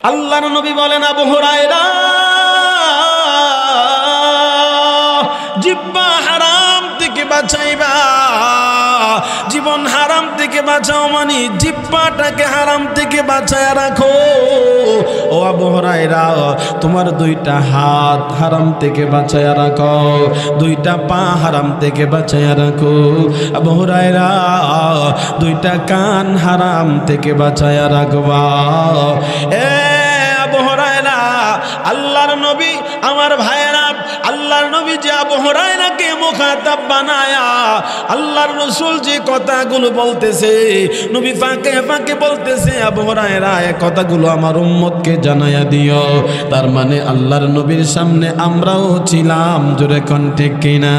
আল্লাহর নবী বলেন, আবু হুরায়রা, জিহ্বা হারাম থেকে বাঁচাইবা। জীবন হারাম থেকে বাঁচাও মানে জিহ্বাটাকে হারাম থেকে বাঁচায়া রাখো। ও আবু হুরায়রা, তোমার দুইটা হাত হারাম থেকে বাঁচায়া রাখো, দুইটা পা হারাম থেকে বাঁচায়া রাখো। আবু হুরায়রা, দুইটা কান হারাম থেকে বাঁচায়া রাখবা। আবু হুরায়রা, আল্লাহর নবী, আমার ভাইয়েরা, আল্লাহর নবী যে আবু হুরায়রাকে মুখাতাব বানায়া আল্লাহর রাসূল যে কথাগুলো বলতেছে, নবী ফাঁকে ফাঁকে বলতেছে, আবু হুরায়রা এই কথাগুলো আমার উম্মতকে জানায়া দিও। তার মানে আল্লাহর নবীর সামনে আমরাও ছিলাম, জোরে কোন ঠিক কিনা?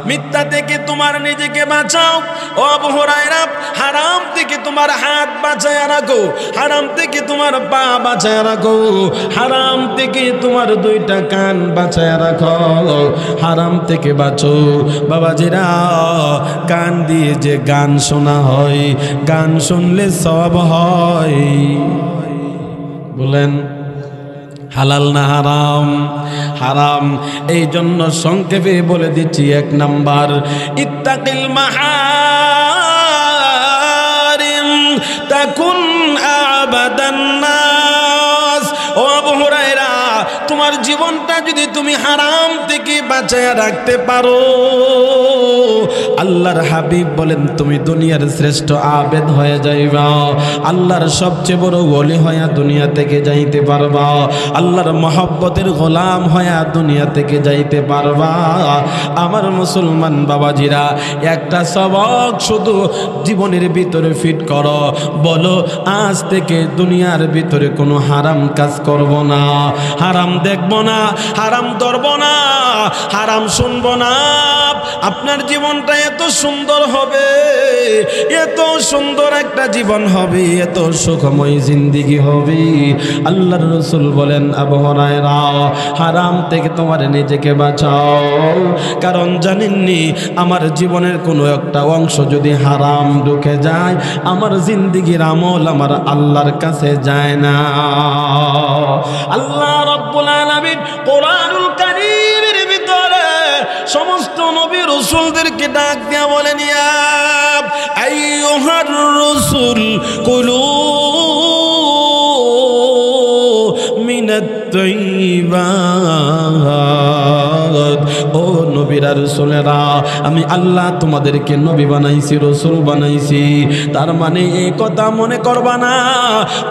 মিথ্যা থেকে তোমার নিজেকে বাঁচাও ও আবু হুরায়রা। হারাম থেকে তোমার হাত বাঁচায়া রাখো, হারাম থেকে তোমার পা বাঁচায়া রাখো, হারাম থেকে তোমার দুইটা কান বাঁচায়া রাখো, হারাম থেকে বাঁচো। বাবাজিরা, কান দিয়ে যে গান শোনা হয়, গান শুনলে সওয়াব হয়। বলেন হালাল না হারাম? হারাম। এই জন্য সংক্ষেপে বলে দিচ্ছি, 1 নাম্বার, ইত্তাকিল মাহারিম তাকুন আবাদান নাস। ও আবু হুরায়রা, তোমার জীবনটা যদি তুমি হারাম থেকে বাঁচায়া রাখতে পারো, আল্লাহর হাবিব বলেন তুমি দুনিয়ার শ্রেষ্ঠ আবেদ হয়ে যাইবা, আল্লাহর সবচেয়ে বড় ওলি হইয়া দুনিয়া থেকে যাইতে পারবা, আল্লাহর মহব্বতের গোলাম হইয়া দুনিয়া থেকে যাইতে পারবা। আমার মুসলমান বাবাজিরা, একটা সবক শুধু জীবনের ভিতরে ফিট করো, বলো আজ থেকে দুনিয়ার ভিতরে কোনো হারাম কাজ করব না, হারাম দেখব না, হারাম ধরব না, হারাম শুনব না। আপনার জীবনটা এত সুন্দর হবে, এত সুন্দর একটা জীবন হবে, এত সুখময় জিন্দেগি হবে। আল্লাহর রাসূল বলেন, আবু হুরায়রা, হারাম থেকে তোমার নিজেকে বাঁচাও। কারণ জানেননি, আমার জীবনের কোনো একটা অংশ যদি হারাম ঢুকে যায়, আমার জিন্দেগির আমল আমার আল্লাহর কাছে যায় না। আল্লাহ রাব্বুল আলামিন কোরআনুল কারীমের ভিতরে সমস্ত নবী রাসূলদেরকে ডাক দিয়া বলেন, ইয়া আইয়ুহার রাসূল কুলু মিনাত তাইয়্যিবাত। ও নবীরা, রাসূলেরা, আমি আল্লাহ তোমাদেরকে নবী বানাইছি, রাসূল বানাইছি। তার মানে এই কথা মনে করবা না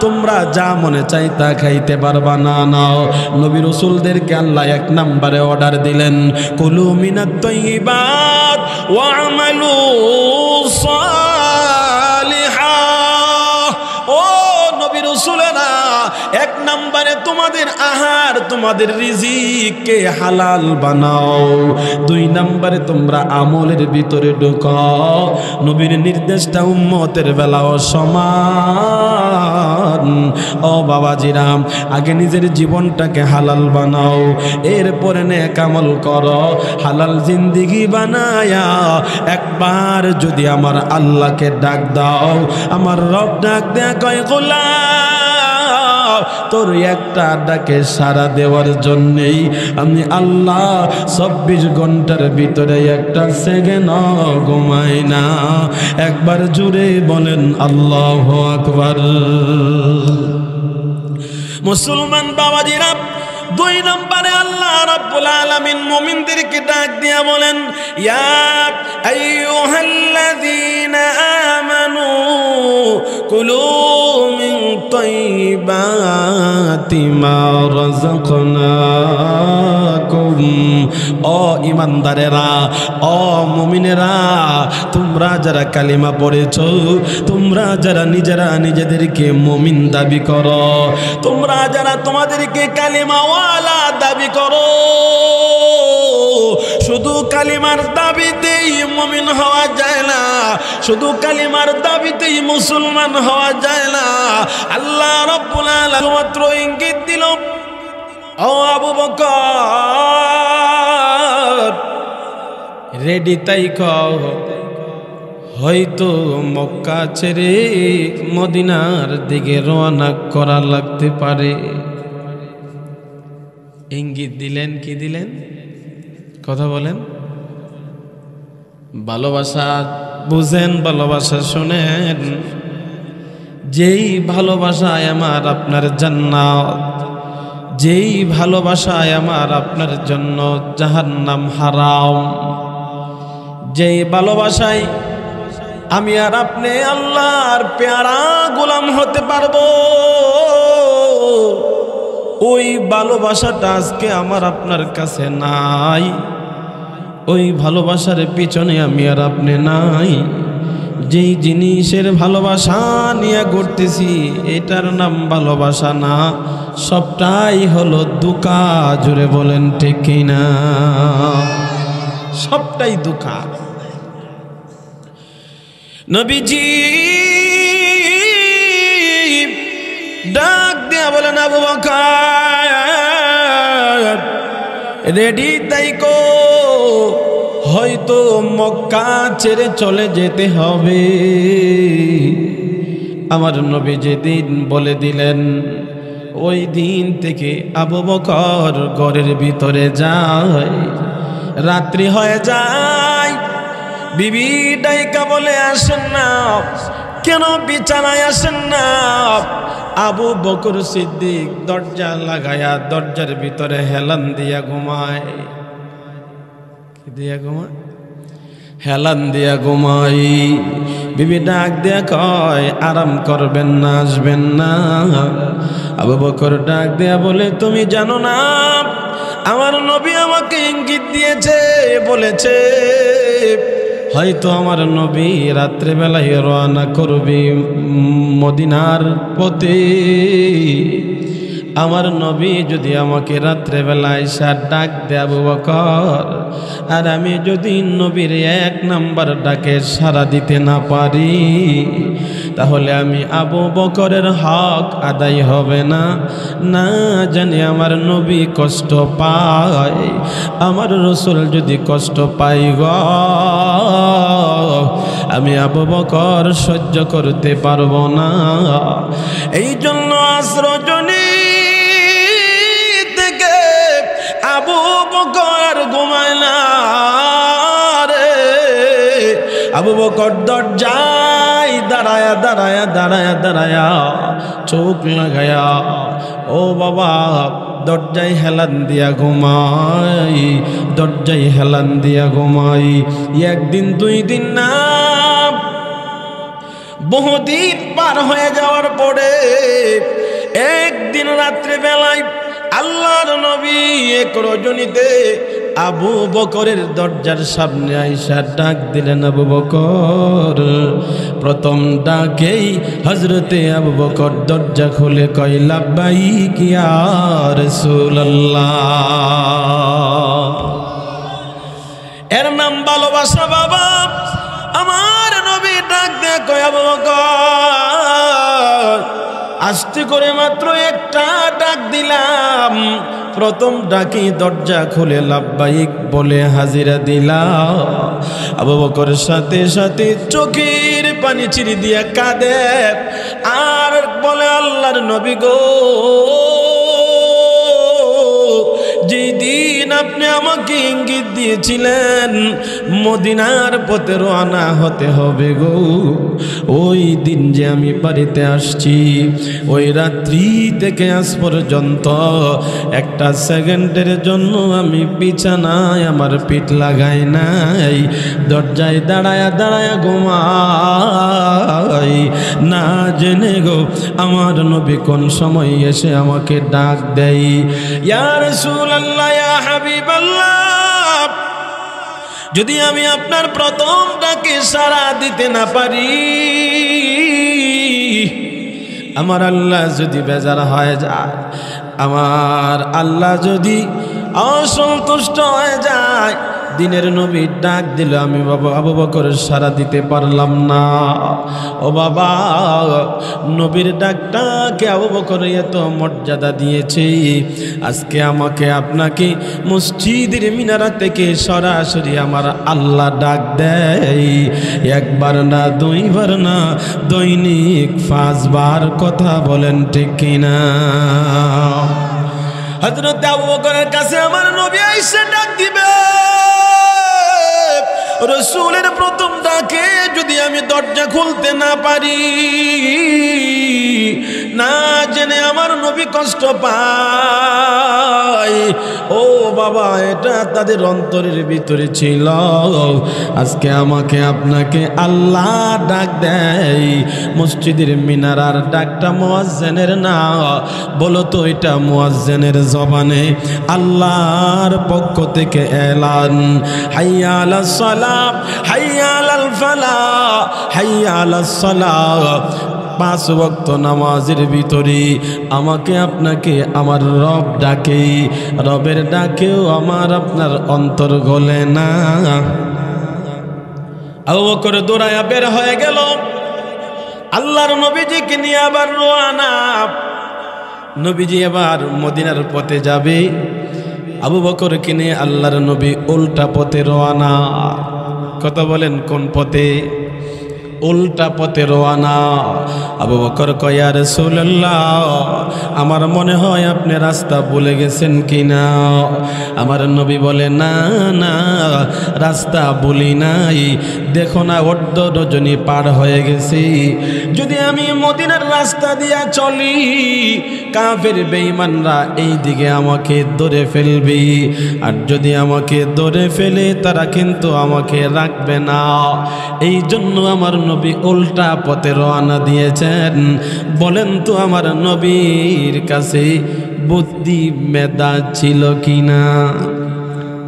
তোমরা যা মনে চাই তা খাইতে পারবা না। নাও, নবী রাসূলদেরকে আল্লাহ 1 নম্বরে অর্ডার দিলেন, কুলু মিনাত তাইয়্যিবাত ওয়া আমালু সালিহা। ও নবী রাসূলেরা, 1 নম্বরে তোমাদের আহার, তোমাদের রিজিককে হালাল বানাও। 2 নম্বরে তোমরা আমলের ভিতরে ঢুকাও। নবীর নির্দেশটা উম্মতের বেলাও সমান। ও বাবাজিরা, আগে নিজের জীবনটাকে হালাল বানাও, এরপরে নেক আমল করো। হালাল জিন্দেগি বানায়া একবার যদি আমার আল্লাহকে ডাক দাও, আমার রব ডাক দেয়া কয়, গোলাম, তোর একটা ডাকে সাড়া দেওয়ার জন্যেই আমি আল্লাহ 24 ঘন্টার ভিতরে একটা সেকেন্ড ঘুমাই না। একবার জুড়ে বলেন আল্লাহু আকবার। মুসলমান বাবাজিরা, 2 নম্বরে আল্লাহ রাব্বুল আলামিন মুমিনদেরকে ডাক দিয়া বলেন, ইয়া আইয়ুহাল্লাযীনা আমানু কুলু মিন তাইয়্যিবাতি মা রাযাকনাকুম। ও ঈমানদারেরা, ও মুমিনেরা, তোমরা যারা কালিমা পড়েছো, তোমরা যারা নিজেরা নিজেদেরকে মুমিন দাবি করো, তোমরা যারা তোমাদেরকে কালিমা ওয়ালা দাবি করো, শুধু কালিমার দাবিতেই মুমিন হওয়া যায় না, শুধু কালিমার দাবিতেই মুসলমান হওয়া যায় না। আল্লাহ রাব্বুল আলামিন মাত্র ইঙ্গিত দিল, ও আবু বকর, রেডি তাই হয়তো মক্কা ছেড়ে মদিনার দিকে রওনা করা লাগতে পারে। ইঙ্গিত দিলেন, কি দিলেন? কথা বলেন। ভালোবাসা বুঝেন, ভালোবাসা শুনেন। যেই ভালোবাসায় আমার আপনার জান্নাত, যেই ভালোবাসায় আমার আপনার জন্য জাহান্নাম হারাম, যেই ভালোবাসায় আমি আর আপনি আল্লাহর পেয়ারা গোলাম হতে পারবো, ওই ভালোবাসাটা আজকে আমার আপনার কাছে নাই। ওই ভালোবাসার পিছনে আমি আর আপনি নাই। যেই জিনিসের ভালোবাসা নিয়ে ঘুরতেছি এটার নাম ভালোবাসা না, সবটাই হলো দুকা। জুড়ে বলেন ঠিক কিনা? সবটাই দুকা। নবীজি ডাক দিয়া বলেন, আবু বকর রেডি তাইকো, হয়তো মক্কা ছেড়ে চলে যেতে হবে। আমার নবী যেদিন বলে দিলেন, ওই দিন থেকে আবু বকর ঘরের ভিতরে যায়। রাত্রি হয়ে যায়, বিবি ডাইকা বলে, আসেন না, কেন বিছানায় আসেন না? আবু বকর সিদ্দিক দরজা লাগায়া দরজার ভিতরে হেলান দিয়া ঘুমায়। কি দিয়া ঘুমায়? হেলান দিয়া ঘুমাই। বিবি ডাক দিয়া কয়, আরাম করবেন না, আসবেন না? আবু বকর ডাক দিয়া বলে, তুমি জানো না আমার নবী আমাকে ইঙ্গিত দিয়েছে, বলেছে হয়তো আমার নবী রাত্রেবেলায় রওনা করবে মদিনার পথে। আমার নবী যদি আমাকে রাত্রেবেলায় ডাক দেয় আবু বকর, আর আমি যদি নবীর এক নাম্বার ডাকে সাড়া দিতে না পারি, তাহলে আমি আবু বকরের হক আদায় হবে না। না জানি আমার নবী কষ্ট পায়, আমার রসুল যদি কষ্ট পাই গো, আমি আবু বকর সহ্য করতে পারবো না। এই জন্য আজ রজনী থেকে আবু বকর ঘুমায় না রে। আবু বকর দরজায় দাঁড়ায়া দাঁড়ায়া দাঁড়ায়া দাঁড়ায়া চোখ লাগায়া, ও বাবা, দরজায় হেলান দিয়া ঘুমাই, দরজায় হেলান দিয়া ঘুমাই। একদিন দুই দিন না, বহুদিন পার হয়ে যাওয়ার পরে একদিন রাত্রে বেলায় আল্লাহর নবী এক রজনীতে আবু বকরের দরজার সামনে আইসা ডাক দিলেন, আবু বকর। প্রথম ডাকেই হযরতে আবু বকর দরজা খুলে কয়, লাব্বাইক ইয়া রাসূলুল্লাহ। এর নাম ভালোবাসা বাবা। আমার নবী ডাক দিয়ে কয়, আবু বকর, আস্তে করে মাত্র একটা ডাক দিলাম, প্রথম ডাকি দরজা খুলে লাব্বাইক বলে হাজিরা দিলাম। আবু বকর সাথে সাথে চোখের পানি ছিঁড়ে দিয়া কাঁদে আর বলে, আল্লাহর নবী গো, যেদিন আপনি আমাকে ইঙ্গিত দিয়েছিলেন মদিনার পথে রওনা হতে হবে গো, ওই দিন যে আমি বাড়িতে আসছি, ওই রাত্রি থেকে আজ পর্যন্ত একটা সেকেন্ডের জন্য আমি বিছানায় আমার পিঠ লাগাই নাই, দরজায় দাঁড়ায়া দাঁড়ায়া ঘুমাই। না জেনে গো আমার নবী কোন সময় এসে আমাকে ডাক দেয়, ইয়া রাসূলুল্লাহ, ইয়া হাবিবাল্লাহ, যদি আমি আপনার প্রথম ডাকে সাড়া দিতে না পারি, আমার আল্লাহ যদি বেজার হয়ে যায়, আমার আল্লাহ যদি অসন্তুষ্ট হয়ে যায়, দিনের নবী ডাক দিল, আমি বাবা আবু বকর সাড়া দিতে পারলাম না। ও বাবা, নবীর ডাকটাকে আবু বকর এত মর্যাদা দিয়েছে, আজকে আমাকে আপনাকে মসজিদের মিনারা থেকে সরাসরি আমার আল্লাহ ডাক দেয়। একবার না, দুইবার না, দৈনিক 5 বার। কথা বলেন ঠিক কিনা? হযরত আবু বকরের কাছে আমার নবী এসে ডাক দিবে, রাসূলের প্রথম ডাকে যদি আমি দরজা খুলতে না পারি, না জেনে আমার নবী কষ্ট পায়। ও বাবা, এটা তাদের অন্তরের ভিতরে ছিল। আজকে আমাকে আপনাকে আল্লাহ ডাক দেয়। মসজিদের মিনারার ডাকটা মুয়াজ্জিনের না, বলো তো এটা মুয়াজ্জিনের জবানে আল্লাহর পক্ষ থেকে এলান, হাইয়া আলাস সালাহ, হাইয়া আলাল ফালাহ, হাইয়া আলাস সালাহ। 5 ওয়াক্ত নামাজের ভিতরে আমাকে আপনাকে আমার রব ডাকে, রবের ডাকেও আমার আপনার অন্তর গলে না। আবু বকর দৌড়ায়া বের হয়ে গেল, আল্লাহর নবীজিকে নিয়ে আবার রওনা। নবীজি এবার মদিনার পথে যাবে, আবু বকরকে নিয়ে আল্লাহর নবী উল্টা পথে রওনা। কথা বলেন কোন পথে? উল্টা পথে রওনা। আবু বকর কয়, ইয়া রাসূলুল্লাহ, আমার মনে হয় আপনি রাস্তা ভুলে গেছেন কিনা। আমার নবী বলে, না না, রাস্তা ভুলি নাই, দেখো না অর্ধ রজনী পার হয়ে গেছি। যদি আমি মদিনার রাস্তা দিয়া চলি, কাফের বেঈমানরা এই দিকে আমাকে ধরে ফেলবে, আর যদি আমাকে ধরে ফেলে তারা কিন্তু আমাকে রাখবে না। এই জন্য আমার নবী উল্টা পথে রওনা দিয়েছেন। বলেন তো আমার নবীর কাছে বুদ্ধি মেধা ছিল কিনা?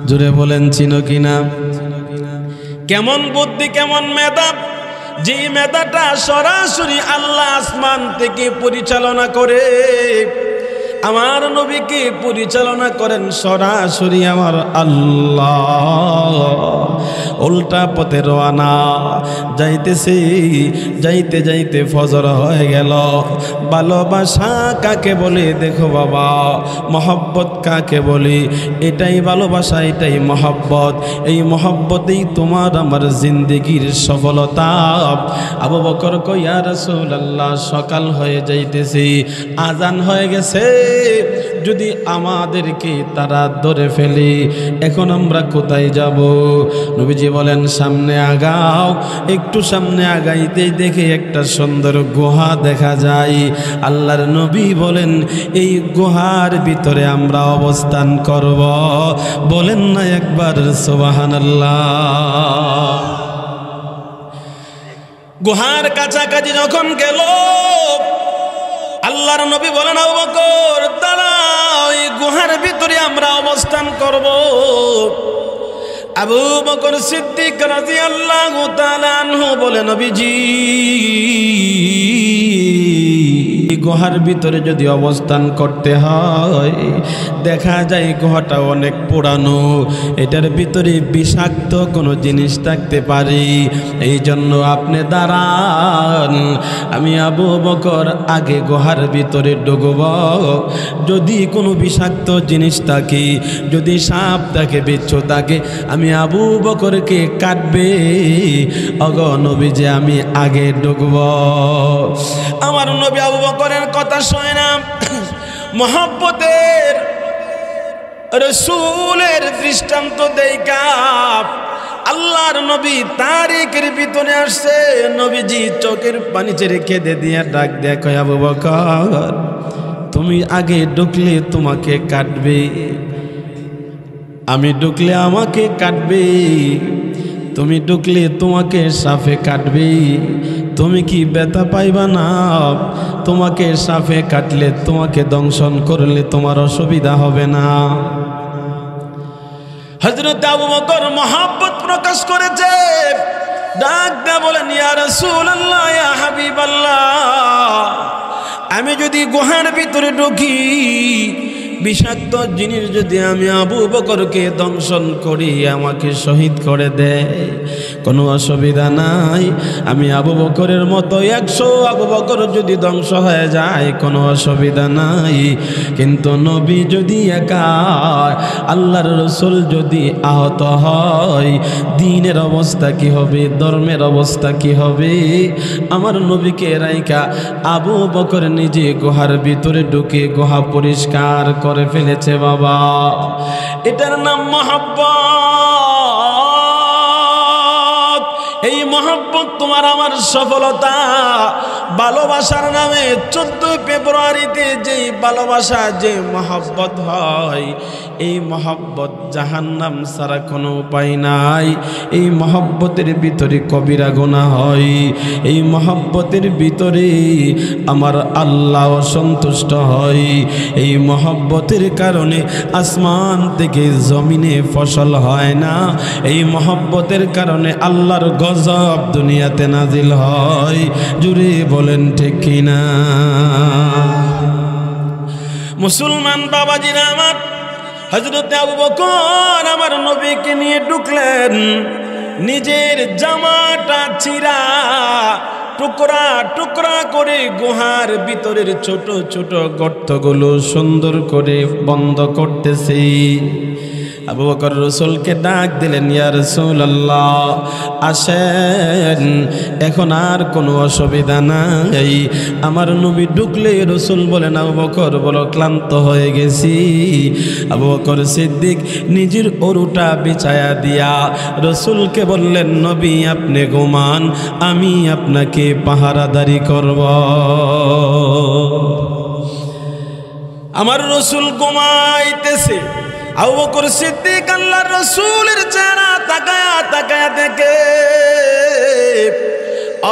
জোরে বলেন, ছিল কিনা? কেমন বুদ্ধি, কেমন মেধা? যে মেধাটা সরাসরি আল্লাহ আসমান থেকে পরিচালনা করে, আমার নবীকে পরিচালনা করেন সরাসরি আমার আল্লাহ। উল্টা পথে রওনা যাইতেছে, যাইতে যাইতে ফজর হয়ে গেল। ভালোবাসা কাকে বলে? দেখো বাবা, মহব্বত কাকে বলে? এটাই ভালোবাসা, এটাই মহব্বত। এই মহব্বতেই তোমার আমার জিন্দেগির সফলতা। আবু বকর কয়, ইয়া রাসূলুল্লাহ, সকাল হয়ে যাইতেছে, আজান হয়ে গেছে, যদি আমাদেরকে তারা ধরে ফেলে এখন আমরা কোথায় যাব? নবীজি বলেন, সামনে আগাও। একটু সামনে আগাইতেই দেখে একটা সুন্দর গুহা দেখা যায়। আল্লাহর নবী বলেন, এই গুহার ভিতরে আমরা অবস্থান করব। বলেন না একবার সুবহানাল্লাহ। গুহার কাছাকাছি যখন গেল, আল্লাহর নবী বলেন, আবু বকর দাঁড়াও, এই গুহার ভিতরে আমরা অবস্থান করব। আবু বকর সিদ্দিক রাদিয়াল্লাহু তাআলা আনহু বলে, নবীজি, গুহার ভিতরে যদি অবস্থান করতে হয়, দেখা যায় গুহাটা অনেক পুরানো, এটার ভিতরে বিষাক্ত কোনো জিনিস থাকতে পারে। এই জন্য আপনি দাঁড়ান, আমি আবু বকর আগে গুহার ভিতরে ঢুকব। যদি কোনো বিষাক্ত জিনিস থাকে, যদি সাপ থাকে, বিচ্ছু থাকে, আমি আবু বকরকে কাটবে। অগ নবী, যে আমি আগে ঢুকব। আমার নবী আবু বকরের কথা শোনে না, মহব্বতের রাসূলের দৃষ্টান্ত দেখা আল্লাহর নবী তারিখের ভিতরে আসছে। নবীজি চোখের পানি ছেড়ে কেঁদে দিয়ে ডাক দেয়া কয়, আবু বকর, তুমি আগে ঢুকলে তোমাকে কাটবে, আমি ঢুকলে আমাকে কাটবে, তুমি ঢুকলে তোমাকে সাপে কাটবে, তুমি কি ব্যথা পাইবা না? তোমাকে সাপে কাটলে, তোমাকে দংশন করলে তোমার অসুবিধা হবে না। হযরত আবু বকর মহব্বত প্রকাশ করেছে, ডাক দেয়া বলেন, ইয়া রাসূলুল্লাহ, ইয়া হাবিবাল্লাহ, আমি যদি গুহার ভিতরে ঢুকি, বিষাক্ত জিনিস যদি আমি আবু বকরকে দংশন করি, আমাকে শহীদ করে দেয়, কোনো অসুবিধা নাই। আমি আবু বকরের মতো 100 আবু বকর যদি ধ্বংস হয়ে যায়, কোনো অসুবিধা নাই। কিন্তু নবী যদি একা, আল্লাহর রাসূল যদি আহত হয়, দ্বীনের অবস্থা কি হবে, ধর্মের অবস্থা কি হবে? আমার নবীকে রাইকা আবু বকর নিজে গুহার ভিতরে ঢুকে গুহা পরিষ্কার করে ফেলেছে। বাবা, এটার নাম মহব্বত। এই মহব্বত তোমার আমার সফলতা। ভালোবাসার নামে 14 ফেব্রুয়ারিতে যেই ভালোবাসা, যে মহব্বত হয়, এই মহব্বত জাহান্নাম ছাড়া কোনো উপায় নাই। এই মহব্বতের ভিতরে কবিরা গুনাহ হয়। এই মহব্বতের ভিতরে আমার আল্লাহ সন্তুষ্ট হয়। এই মহব্বতের কারণে আসমান থেকে জমিনে ফসল হয় না। এই মহব্বতের কারণে আল্লাহর গজব দুনিয়াতে নাজিল হয়। জুড়ে বলেন ঠিক কিনা? মুসলমান বাবাজিরা আমার, হযরত আবু বকর আমার নবীকে নিয়ে ঢুকলেন। নিজের জামাটা ছিঁড়া টুকরা টুকরা করে গুহার ভিতরের ছোট ছোট গর্তগুলো সুন্দর করে বন্ধ করতেছে। আবু বকর রাসূলকে ডাক দিলেন, ইয়া রাসূলুল্লাহ, আসেন, এখন আর কোনো অসুবিধা নাই। আমার নবী ঢুকলে রাসূল বলেন, আবু বকর বলো ক্লান্ত হয়ে গেছি। আবু বকর সিদ্দিক নিজের ওরুটা বিছায়া দিয়া রাসূলকে বললেন, নবী আপনি ঘুমান, আমি আপনাকে পাহারাদারি করব। আমার রাসূল ঘুমাইতেছে। আবু বকর সিদ্দিক আল্লাহর রাসূলের চেহারা তাকায়া তাকায়া দেখে।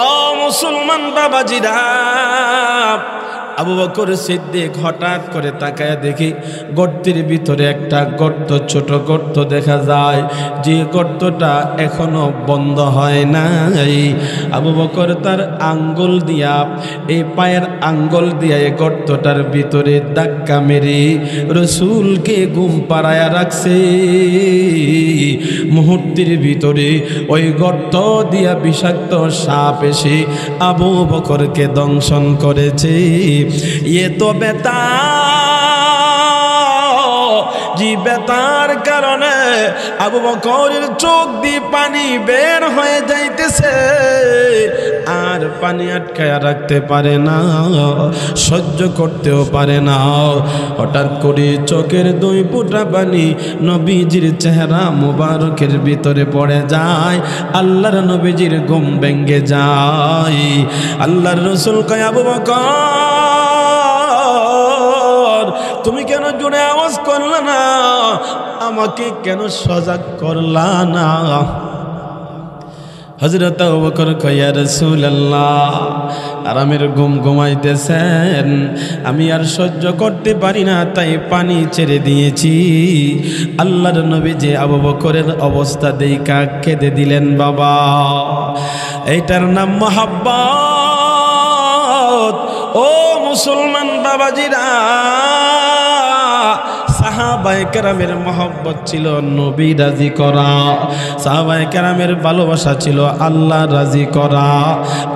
ও মুসলমান বাবাজিরা, আবু বকর সিদ্দিক হঠাৎ করে তাকায়া দেখি গর্তের ভিতরে একটা গর্ত, ছোট গর্ত দেখা যায়, যে গর্তটা এখনো বন্ধ হয় নাই। আবু বকর তার আঙ্গুল দিয়া, এই পায়ের আঙ্গুল দিয়া এই গর্তটার ভিতরে ধাক্কা মেরে রাসূলকে ঘুম পাড়ায়া রাখছে। মুহূর্তের ভিতরে ওই গর্ত দিয়া বিষাক্ত সাপ এসে আবু বকরকে দংশন করেছে। ये तो बेता जी বেতার কারণে আবু বকরের চোখ দিয়ে পানি বের হয়ে যাইতেছে, আর পানি আটকায়া রাখতে পারে না, সহ্য করতেও পারে না। হঠাৎ করে চোখের 2 ফোঁটা পানি নবীজির চেহারা মুবারকের ভিতরে পড়ে যায়। আল্লাহর নবীজির ঘুম ভেঙে যায়। আল্লাহর রাসূল কয়, আবু বকর তুমি কেন জোরে আওয়াজ করলা না? আমাকে কেন সজাগ করলা না? হযরত আবু বকর কয়, ইয়া রাসূলুল্লাহ, আরামের ঘুম ঘুমাইতেছেন, আমি আর সহ্য করতে পারি না, তাই পানি ছেড়ে দিয়েছি। আল্লাহর নবী যে আবু বকরের অবস্থা দেইখা কেঁদে দিলেন। বাবা, এইটার নাম মহব্বত। ও মুসলমান বাবাজিরা, সাহাবায়ে কেরামের মহব্বত ছিল নবী রাজি করা, সাহাবায়ে কেরামের ভালোবাসা ছিল আল্লাহ রাজি করা।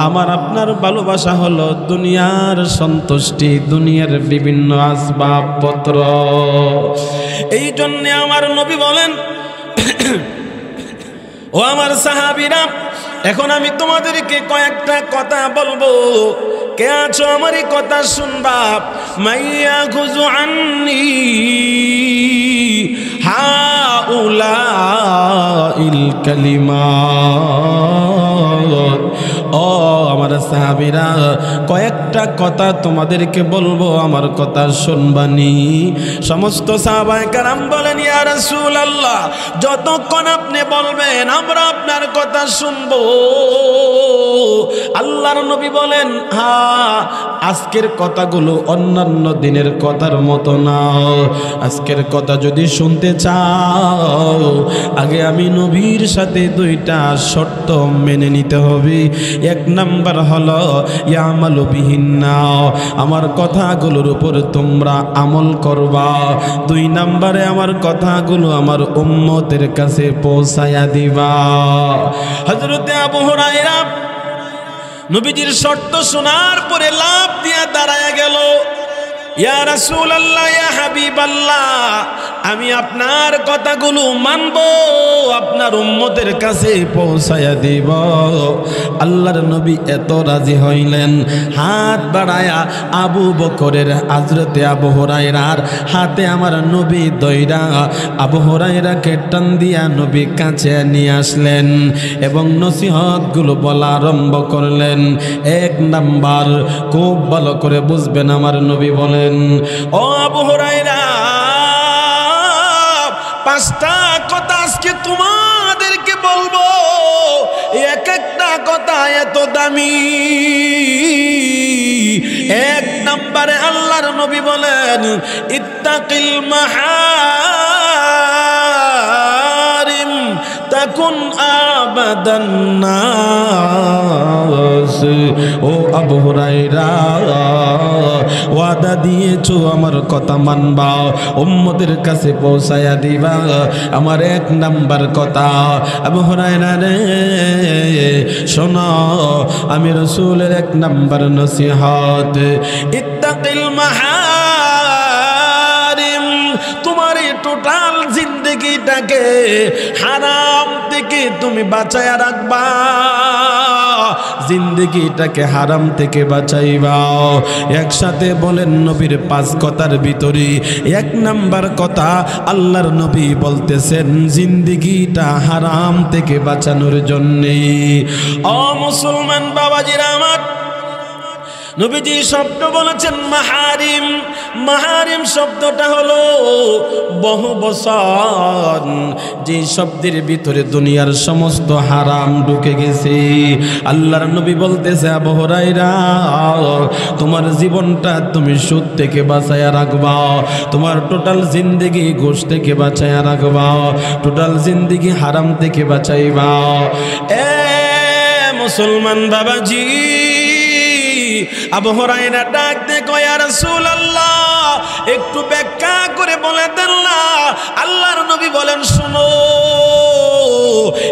আমার আপনার ভালোবাসা হলো দুনিয়ার সন্তুষ্টি, দুনিয়ার বিভিন্ন আসবাবপত্র। এই জন্য আমার নবী বলেন, ও আমার সাহাবীরা, এখন আমি তোমাদেরকে কয়েকটা কথা বলবো, কে আছো আমার এই কথা শুনবা। মাইয়া খুজু আন্নি হাউলাইল কালিমাত। ও আমার সাহাবীরা, কয়েকটা কথা তোমাদেরকে বলবো, আমার কথা শুনবানি। সমস্ত সাহাবায়ে কেরাম বলেন, ইয়া রাসূলুল্লাহ, যতক্ষণ আপনি বলবেন আমরা আপনার কথা শুনবো। আল্লাহর নবী বলেন, হ্যাঁ, আজকের কথাগুলো অন্যান্য দিনের কথার মতো না। আজকের কথা যদি শুনতে চাও, আগে আমি নবীর সাথে 2টা শর্ত মেনে নিতে হবে। এক নাম্বার হলো ইয়ামালু বিহিন্না, আমার কথাগুলোর উপর তোমরা আমল করবা। দুই নাম্বারে আমার কথাগুলো আমার উম্মতের কাছে পৌঁছায়া দিবা। হযরতে আবু হুরায়রা নবীজির শর্ত শোনার পরে লাফ দিয়া দাঁড়ায়া গেল। ইয়া রাসূলুল্লাহ, ইয়া হাবিবাল্লাহ, আমি আপনার কথাগুলো মানব, আপনার উম্মতের কাছে পৌঁছায়া দিব। আল্লাহর নবী এত রাজি হইলেন, হাত বাড়ায়া আবু বকরের হযরতে আবু হুরায়রার হাতে আমার নবী দইরা আবু হুরায়রাকে টান দিয়া নবী কাছে নিয়ে আসলেন এবং নসিহতগুলো বলা আরম্ভ করলেন। এক নাম্বার, খুব ভালো করে বুঝবেন, আমার নবী বলেন, ও আবু হুরায়রা, পাঁচটা কথা আজকে তোমাদেরকে বলবো, এক একটা কথা এত দামি। এক নম্বরে আল্লাহর নবী বলেন, ইত্তাকিল মাহারিম তাকুন আবাদান নাস। ও আবু হুরায়রা, ওয়াদা দিয়েছো আমার কথা মানবা, উম্মতের কাছে পৌঁছায়া দিবা। আমার এক নাম্বার কথা, আবু হুরায়রা রে শোনো, আমি রাসূলের এক নাম্বার নসিহত, ইত্তাকিল মাহারিম, তোমার এই টোটাল জিন্দেগিটাকে হারাম থেকে তুমি বাঁচায়া রাখবা, জিন্দেগিটাকে হারাম থেকে বাঁচাইবা। একসাথে বলেন নবীর পাঁচ কথার ভিতরে এক নাম্বার কথা আল্লাহর নবী বলতেছেন জিন্দেগিটা হারাম থেকে বাঁচানোর জন্যে। ও মুসলমান বাবাজিরা আমার, নবীজি শব্দ বলেছেন মাহারিম। মাহারিম শব্দটা হলো বহু বচন, যে শব্দের ভিতরে দুনিয়ার সমস্ত হারাম ঢুকে গেছে। আল্লাহর নবী বলতেছে, আবু হুরায়রা, তোমার জীবনটা তুমি সুদ থেকে বাঁচায়া রাখবা, তোমার টোটাল জিন্দেগি ঘুষ থেকে বাঁচায়া রাখবা, টোটাল জিন্দেগি হারাম থেকে বাঁচাইবা। এ মুসলমান বাবাজি, আবু হুরায়রা ডাক দিয়ে কয়, ইয়া রাসূলুল্লাহ, একটু ব্যাখ্যা করে বলে দেন না। আল্লাহর নবী বলেন, শুনো,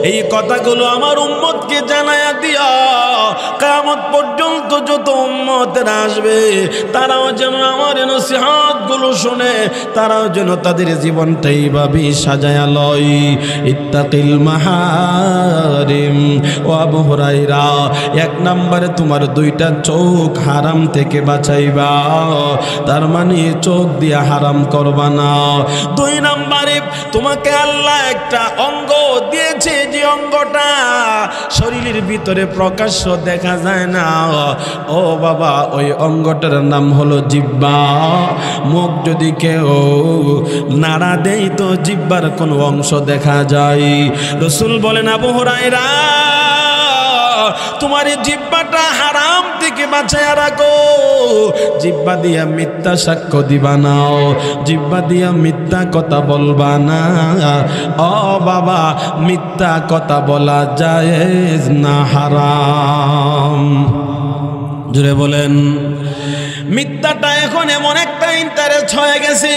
এই কথাগুলো আমার উম্মতকে জানায়া দিয়া, কিয়ামত পর্যন্ত যত উম্মতেরা আসবে তারাও যেন আমার নসিহতগুলো শুনে, তারাও যেন তাদের জীবনটা এইভাবে সাজায়া লয়। ইত্তাকিল মাহারিম। ও আবু হুরায়রা, এক নম্বরে তোমার দুইটা চোখ হারাম থেকে বাঁচাইবা, তার মানে চোখ দিয়ে হারাম করবা না। দুই নম্বরে তোমাকে আল্লাহ একটা অঙ্গ দিয়েছে, যে অঙ্গটা শরীরের ভিতরে প্রকাশ্য দেখা যায় না। ও বাবা, ওই অঙ্গটার নাম হলো জিহ্বা। মুখ যদি কেউ নাড়া দেয় তো জিহ্বার কোনো অংশ দেখা যায়। রাসূল বলেন, আবু হুরায়রা, তোমার এই জিহ্বাটা হারাম থেকে বাঁচায়া রাখো। জিহ্বা দিয়া মিথ্যা সাক্ষ্য দিবা না, জিহ্বা দিয়া মিথ্যা কথা বলবা না। ও বাবা, মিথ্যা কথা বলা জায়েজ না, হারাম। জুড়ে বলেন। মিথ্যাটা এখন এমন একটা ইন্টারেস্ট হয়ে গেছে,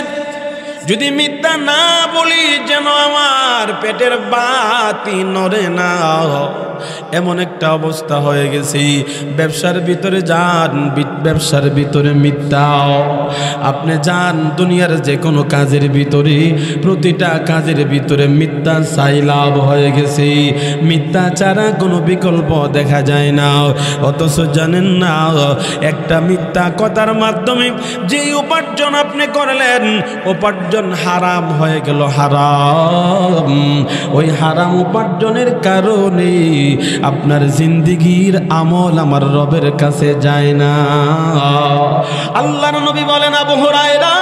যদি মিথ্যা না বলি যেন আমার পেটের বাতি নড়ে না, এমন একটা অবস্থা হয়ে গেছে। ব্যবসার ভিতরে যান, ব্যবসার ভিতরে মিথ্যা। আপনি যান দুনিয়ার যে কোনো কাজের ভিতরে, প্রতিটা কাজের ভিতরে মিথ্যা সাইলাভ হয়ে গেছে। মিথ্যা ছাড়া কোনো বিকল্প দেখা যায় না। অথচ জানেন না, একটা মিথ্যা কথার মাধ্যমে যে উপার্জন আপনি করলেন, উপার্জন হারাম হয়ে গেল, হারাম। ওই হারাম উপার্জনের কারণে আপনার জিন্দেগির আমল আমার রবের কাছে যায় না। আল্লাহর নবী বলেন, আবু হুরায়রা,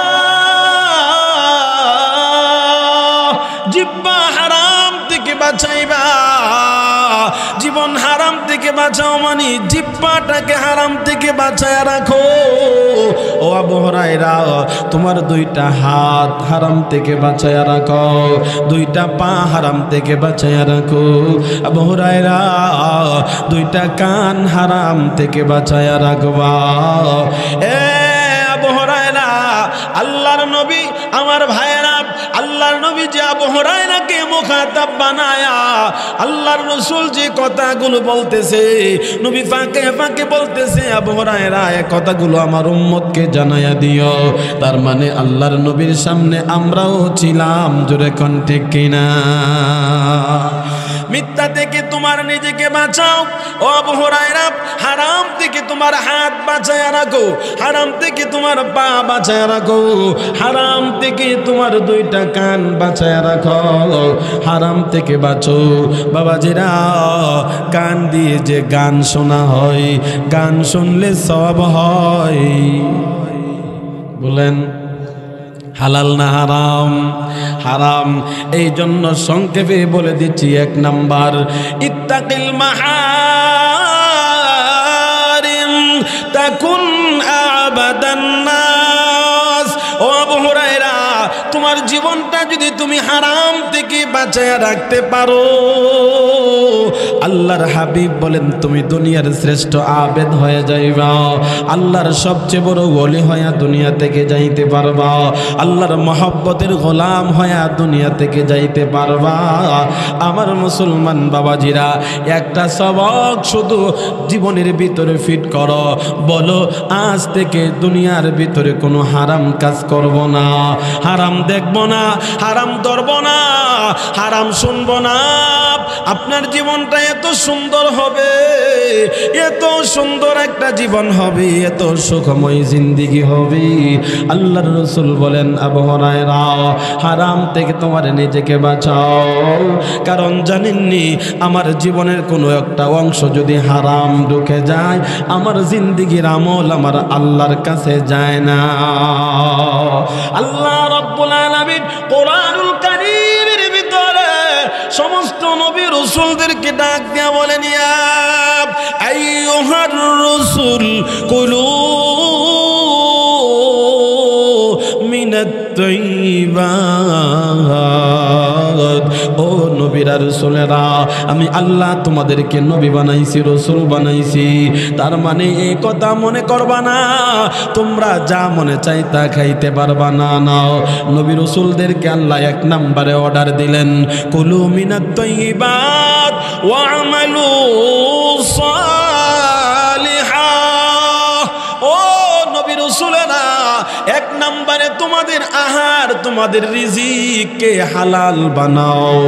জিহ্বা হারাম থেকে বাঁচাইবা, জীবন হারাম থেকে বাঁচাও মানে জিহ্বাটাকে হারাম থেকে বাঁচায় রাখো। ও আবু হুরায়রা, তোমার দুইটা হাত হারাম থেকে বাঁচায় রাখো, দুইটা পা হারাম থেকে বাঁচায় রাখো। আবু হুরায়রা, দুইটা কান হারাম থেকে বাঁচায় রাখবা। এ আবু হুরায়রা, আল্লাহর নবী, আমার ভাইয়েরা, আল্লাহর নবী যে আবু হুরায়রাকে মুখাতাব বানায়া আল্লাহর রাসূল যে কথাগুলো বলতেছে, নবী ফাঁকে ফাঁকে বলতেছে, আবু হুরায়রা এই কথাগুলো আমার উম্মতকে জানায়া দিও। তার মানে আল্লাহর নবীর সামনে আমরাও ছিলাম, জোরে কোন ঠিক কিনা? মিথ্যা থেকে তোমার নিজেকে বাঁচাও ও আবু হুরায়রা, হারাম থেকে তোমার হাত বাঁচায় রাখো, হারাম থেকে তোমার পা বাঁচায় রাখো, হারাম থেকে তোমার দুইটা কান বাঁচায় রাখো, হারাম থেকে বাঁচো। বাবাজিরা, কান দিয়ে যে গান শোনা হয়, গান শুনলে সওয়াব হয়, বলেন হালাল না হারাম? হারাম। এই জন্য সংক্ষেপে বলে দিচ্ছি, 1 নাম্বার, ইত্তাকিল মাহারিম তাকুন আবাদান নাস। ও আবু হুরায়রা, তোমার জীবনটা যদি তুমি হারাম থেকে বাঁচায়া রাখতে পারো, আল্লাহর হাবিব বলেন তুমি দুনিয়ার শ্রেষ্ঠ আবেদ হয়ে যাইবা, আল্লাহর সবচেয়ে বড় ওলি হইয়া দুনিয়া থেকে যাইতে পারবা, আল্লাহর মহব্বতের গোলাম হইয়া দুনিয়া থেকে যাইতে পারবা। আমার মুসলমান বাবাজিরা, একটা সবক শুধু জীবনের ভিতরে ফিট করো, বলো আজ থেকে দুনিয়ার ভিতরে কোনো হারাম কাজ করব না, হারাম দেখব না, হারাম ধরব না, হারাম শুনব না। আপনার জীবনটা এত সুন্দর হবে, এত সুন্দর একটা জীবন হবে, এত সুখময় জিন্দেগি হবে। আল্লাহর রাসূল বলেন, আবু হুরায়রা, হারাম থেকে তোমার নিজেকে বাঁচাও, কারণ জানেননি আমার জীবনের কোনো একটা অংশ যদি হারাম ঢুকে যায়, আমার জিন্দেগির আমল আমার আল্লাহর কাছে যায় না। আল্লাহ রাব্বুল আলামিন কোরআনুল কারীমের ভিতরে সমস্ত নবী রাসূলদেরকে ডাক দিয়া বলেন, ইয়া আইয়ুহার রাসূল কুলু মিনাত তাইয়্যিবাত। ও নবীরা, রাসূলেরা, আমি আল্লাহ তোমাদেরকে নবী বানাইছি, রাসূল বানাইছি। তার মানে এই কথা মনে করবা না তোমরা যা মনে চাই তা খাইতে পারবা না। নাও, নবী রাসূলদেরকে আল্লাহ 1 নম্বরে অর্ডার দিলেন, কুলু মিনাত তাইয়্যিবাত ওয়া আমালু সালিহা। ও নবী রাসূলেরা, 1 নম্বরে তোমাদের আহার, তোমাদের রিজিককে হালাল বানাও।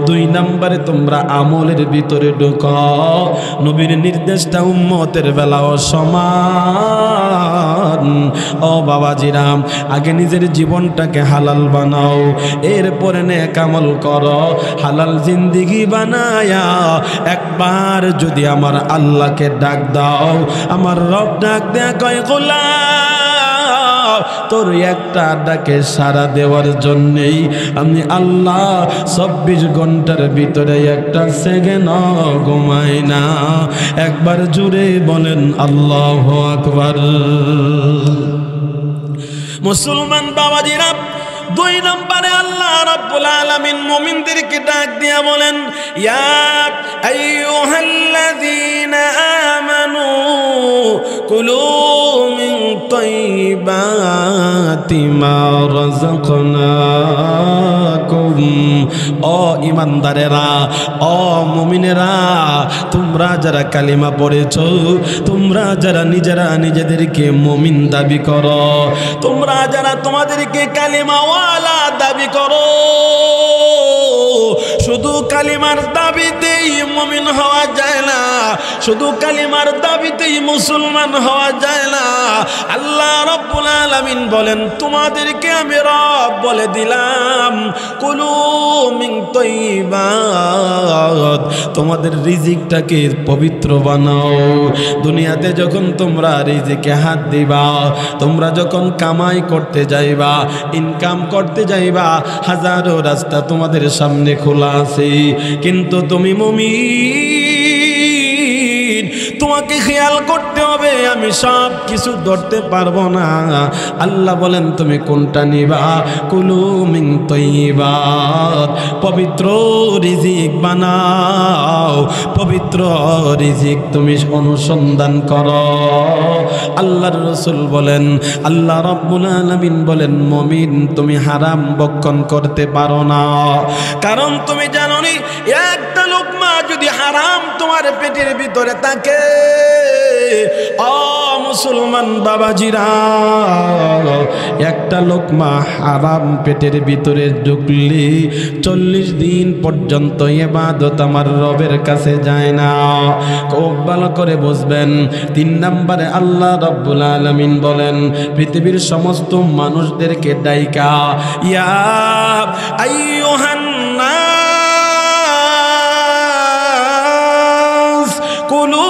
2 নম্বরে তোমরা আমলের ভিতরে ঢুকাও। নবীর নির্দেশটা উম্মতের বেলাও সমান। ও বাবাজিরা, আগে নিজের জীবনটাকে হালাল বানাও, এরপরে নেক আমল করো। হালাল জিন্দেগি বানায়া একবার যদি আমার আল্লাহকে ডাক দাও, আমার রব ডাক দেয়া কয়, গোলাম, তোর একটা ডাকে সাড়া দেওয়ার জন্যেই আমি আল্লাহ 24 ঘন্টার ভিতরে একটা সেকেন্ড ঘুমাই না। একবার জুড়ে বলেন আল্লাহু আকবার। মুসলমান বাবাজিরা, 2 নম্বরে আল্লাহ রাব্বুল আলামিন মুমিনদেরকে ডাক দিয়া বলেন, ইয়া আইয়ুহাল্লাযীনা আমানু কুলু মিন তাইয়্যিবাতি মা রাযাকনাকুম। ও ঈমানদারেরা, ও মুমিনেরা, তোমরা যারা কালিমা পড়েছো, তোমরা যারা নিজেরা নিজেদেরকে মুমিন দাবি করো, তোমরা যারা তোমাদেরকে কালিমা ওয়ালা দাবি করো, শুধু কালিমার দাবিতেই মুমিন হওয়া যায় না, শুধু কালিমার দাবিতেই মুসলমান হওয়া যায় না। আল্লাহ রাব্বুল আলামিন বলেন, তোমাদেরকে আমি রব বলে দিলাম, কুলু মিন তাইয়্যিবাত, তোমাদের রিজিকটাকে পবিত্র বানাও। দুনিয়াতে যখন তোমরা রিজিকে হাত দিবা, তোমরা যখন কামাই করতে যাইবা, ইনকাম করতে যাইবা, হাজারো রাস্তা তোমাদের সামনে খোলা আছে, কিন্তু তুমি মুমিন, তোমাকে খেয়াল করতে হবে, আমি সব কিছু ধরতে পারবো না। আল্লাহ বলেন তুমি কোনটা নিবা? কুলু মিন তাইয়্যিবাত, পবিত্র রিজিক বানাও, পবিত্র রিজিক তুমি অনুসন্ধান করো। আল্লাহর রাসূল বলেন, আল্লাহ রাব্বুল আলামিন বলেন, মুমিন তুমি হারাম ভক্ষণ করতে পারো না, কারণ তুমি জানো নি একটা লোকমা যদি হারাম তোমার পেটের ভিতরে থাকে, ও মুসলমান বাবাজিরা, একটা লোকমা হারাম পেটের ভিতরে ঢুকলে 40 দিন পর্যন্ত ইবাদত আমার রবের কাছে যায় না। খুব ভালো করে বুঝবেন। 3 নম্বরে আল্লাহ রাব্বুল আলামিন বলেন, পৃথিবীর সমস্ত মানুষদেরকে ডাইকা, ইয়া আইয়ুহান নাস কুলু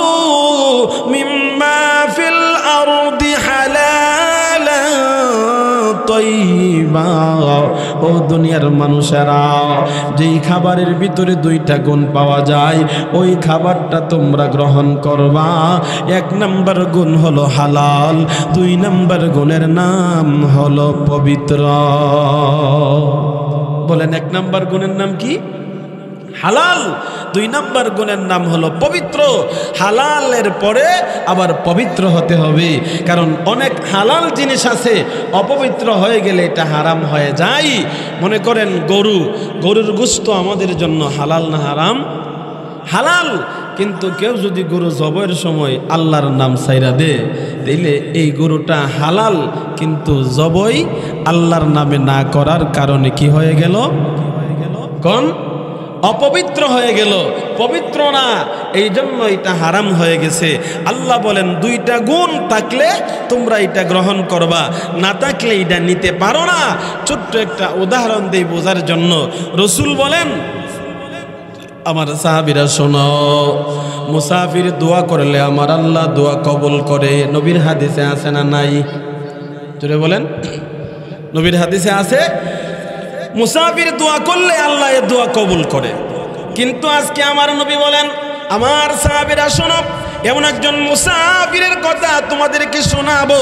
মিম্মা ফিল আরদি হালালান তাইয়্যিবা, ও দুনিয়ার মানুষেরা, যেই খাবারের ভিতরে 2টা গুণ পাওয়া যায় ওই খাবারটা তোমরা গ্রহণ করবা। 1 নম্বর গুণ হলো হালাল, 2 নম্বর গুণের নাম হলো পবিত্র। বলেন 1 নম্বর গুণের নাম কি? হালাল। 2 নম্বর গুণের নাম হলো পবিত্র। হালালের পরে আবার পবিত্র হতে হবে, কারণ অনেক হালাল জিনিস আছে অপবিত্র হয়ে গেলে এটা হারাম হয়ে যায়। মনে করেন গরুর গোশত আমাদের জন্য হালাল না হারাম? হালাল। কিন্তু কেউ যদি গরু জবাইয়ের সময় আল্লাহর নাম ছাইরা দে, তাইলে এই গরুটা হালাল, কিন্তু জবাই আল্লাহর নামে না করার কারণে কি হয়ে গেল? কোন? অপবিত্র হয়ে গেল, পবিত্র না, এই জন্য এটা হারাম হয়ে গেছে। আল্লাহ বলেন 2টা গুণ থাকলে তোমরা এটা গ্রহণ করবা, না থাকলে এটা নিতে পারো না। ছোট্ট একটা উদাহরণ দেই বোঝার জন্য। রাসূল বলেন, আমার সাহাবীরা শোনো, মুসাফির দোয়া করলে আমার আল্লাহ দোয়া কবুল করে। নবীর হাদিসে আছে না নাই? জোরে বলেন। নবীর হাদিসে আছে মুসাফির দোয়া করলে আল্লাহ এর দোয়া কবুল করে। কিন্তু আজকে আমার নবী বলেন, আমার সাহাবীরা শোনো, এমন একজন মুসাফিরের কথা তোমাদেরকে শোনাবো,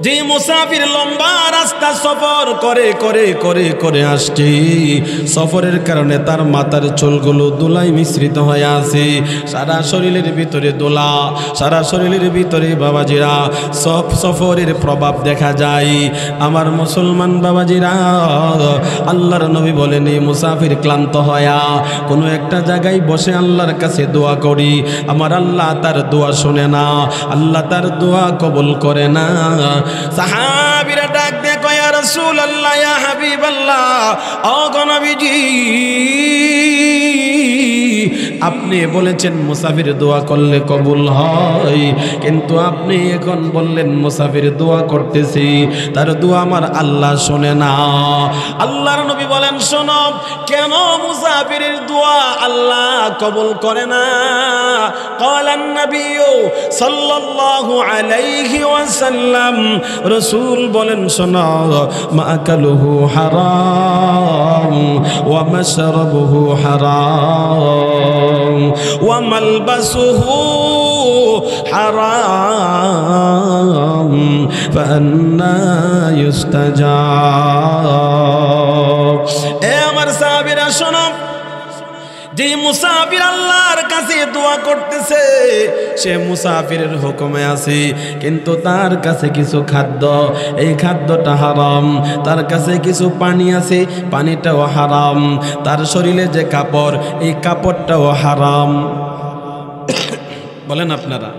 যে মুসাফির লম্বা রাস্তা সফর করে করে করে করে আসছে। সফরের কারণে তার মাথার চুলগুলো দোলায় মিশ্রিত হয়ে আছে, সারা শরীরের ভিতরে দোলা, সারা শরীরের ভিতরে বাবাজিরা সব সফরের প্রভাব দেখা যায়। আমার মুসলমান বাবাজিরা, আল্লাহর নবী বলেন, এই মুসাফির ক্লান্ত হয়া কোনো একটা জায়গায় বসে আল্লাহর কাছে দোয়া করি, আমার আল্লাহ তার দোয়া শোনে না, আল্লাহ তার দোয়া কবুল করে না। সাহাবীরা ডাক দিয়ে কয়, ইয়া রাসূলুল্লাহ, ইয়া হাবিবাল্লাহ, ও গো নবীজি, আপনি বলেছেন মুসাফির দোয়া করলে কবুল হয়, কিন্তু আপনি এখন বললেন মুসাফির দোয়া করতেছি, তার দোয়া আমার আল্লাহ শোনে না। আল্লাহর নবী বলেন, শোনো, কেন মুসাফিরের দোয়া আল্লাহ কবুল করে না? ক্বালান নবিয়্যু সাল্লাল্লাহু আলাইহি ওয়াসাল্লাম, রাসূল বলেন, শোনো, মাআকালুহু হারাম ওয়া মাশরাবুহু হারাম ওয়া মালবাসুহু হারাম ফান্না ইউস্তাজাব। এ আমার সাহাবীরা শোনো, যে মুসাফির আল্লাহর কাছে দোয়া করতেছে, সে মুসাফিরের হুকুমে আছে, কিন্তু তার কাছে কিছু খাদ্য, এই খাদ্যটা হারাম। তার কাছে কিছু পানি আছে, পানিটাও হারাম। তার শরীরে যে কাপড়, এই কাপড়টাও হারাম। বলেন আপনারা,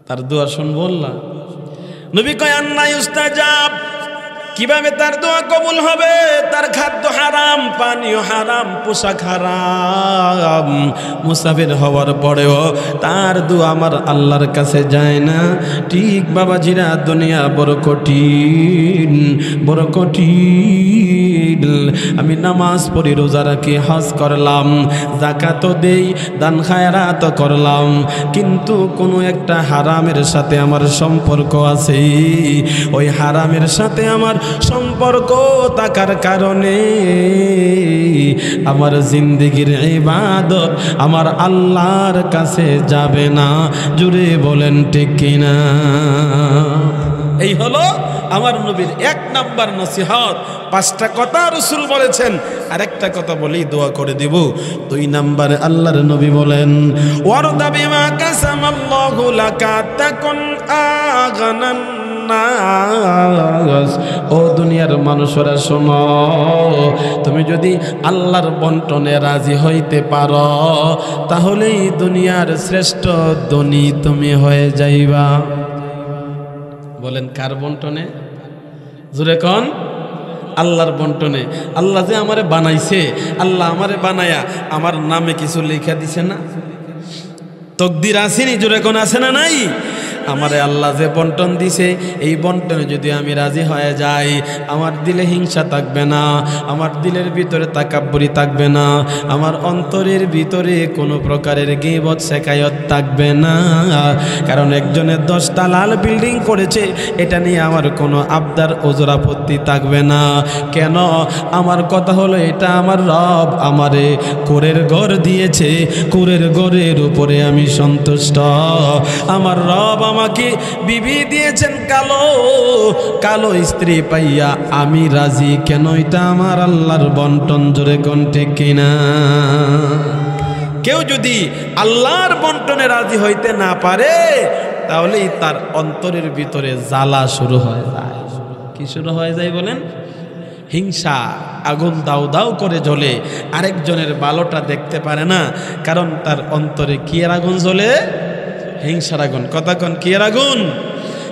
তার দোয়া শুনবো আল্লাহ? নবী কয়, আন্না ইউস্তাজাব, কিভাবে তার দোয়া কবুল হবে? তার খাদ্য হারাম, পানীয় হারাম, পোশাক হারাম। মুসাফির হওয়ার পরেও তার দোয়া আমার আল্লাহর কাছে যায় না। ঠিক বাবাজিরা, দুনিয়া বড় কঠিন, বড় কঠিন। আমি নামাজ পড়ি, রোজা রাখি, হজ করলাম, যাকাতও দেই, দান খায়রাত করলাম, কিন্তু কোনো একটা হারামের সাথে আমার সম্পর্ক আছে। ওই হারামের সাথে আমার সম্পর্ক থাকার কারণে আমার জিন্দেগির ইবাদত আমার আল্লাহর কাছে যাবে না। জুড়ে বলেন ঠিক কিনা? এই হলো আমার নবীর 1 নাম্বার নসিহত। 5টা কথা রাসূল বলেছেন, আরেকটা কথা বলি দোয়া করে দিব। 2 নাম্বারে আল্লাহর নবী বলেন, ওয়ারদা বিমা কাসামাল্লাহু লাকা তাকুন আগানান নাস। ও দুনিয়ার মানুষরা শোনো, তুমি যদি আল্লাহর বন্টনে রাজি হইতে পারো তাহলেই দুনিয়ার শ্রেষ্ঠ ধনী তুমি হয়ে যাইবা। বলেন কার বন্টনে? জোরে কোন? আল্লাহর বন্টনে। আল্লাহ যে আমারে বানাইছে, আল্লাহ আমারে বানায়া আমার নামে কিছু লেখা দিছে না? তকদির আসেনি? জোরে কোন আছে না নাই? আমারে আল্লাহ যে বন্টন দিছে, এই বন্টনে যদি আমি রাজি হয়ে যাই, আমার দিলে হিংসা থাকবে না, আমার দিলের ভিতরে তাকাব্বুরি থাকবে না, আমার অন্তরের ভিতরে কোনো প্রকারের গীবত শেকায়ত থাকবে না। কারণ একজনের 10টা লাল বিল্ডিং করেছে, এটা নিয়ে আমার কোনো আবদার ওজর আপত্তি থাকবে না। কেন? আমার কথা হলো, এটা আমার রব আমারে কুরের ঘর দিয়েছে, কুরের ঘরের উপরে আমি সন্তুষ্ট। আমার রব আমাকে বিবি দিয়েছেন কালো, কালো স্ত্রী পাইয়া আমি রাজি। কেন? এটা আমার আল্লাহর বন্টন। জোরে কোন ঠিক কিনা? কেউ যদি আল্লাহর বন্টনে রাজি হইতে না পারে তাহলেই তার অন্তরের ভিতরে জ্বালা শুরু হয়ে যায়। কি শুরু হয়ে যায় বলেন? হিংসা। আগুন দাউ দাউ করে জ্বলে, আরেকজনের ভালোটা দেখতে পারে না, কারণ তার অন্তরে কি এর আগুন জ্বলে? হিংসার আগুন। কথা কোন? কি এর আগুন?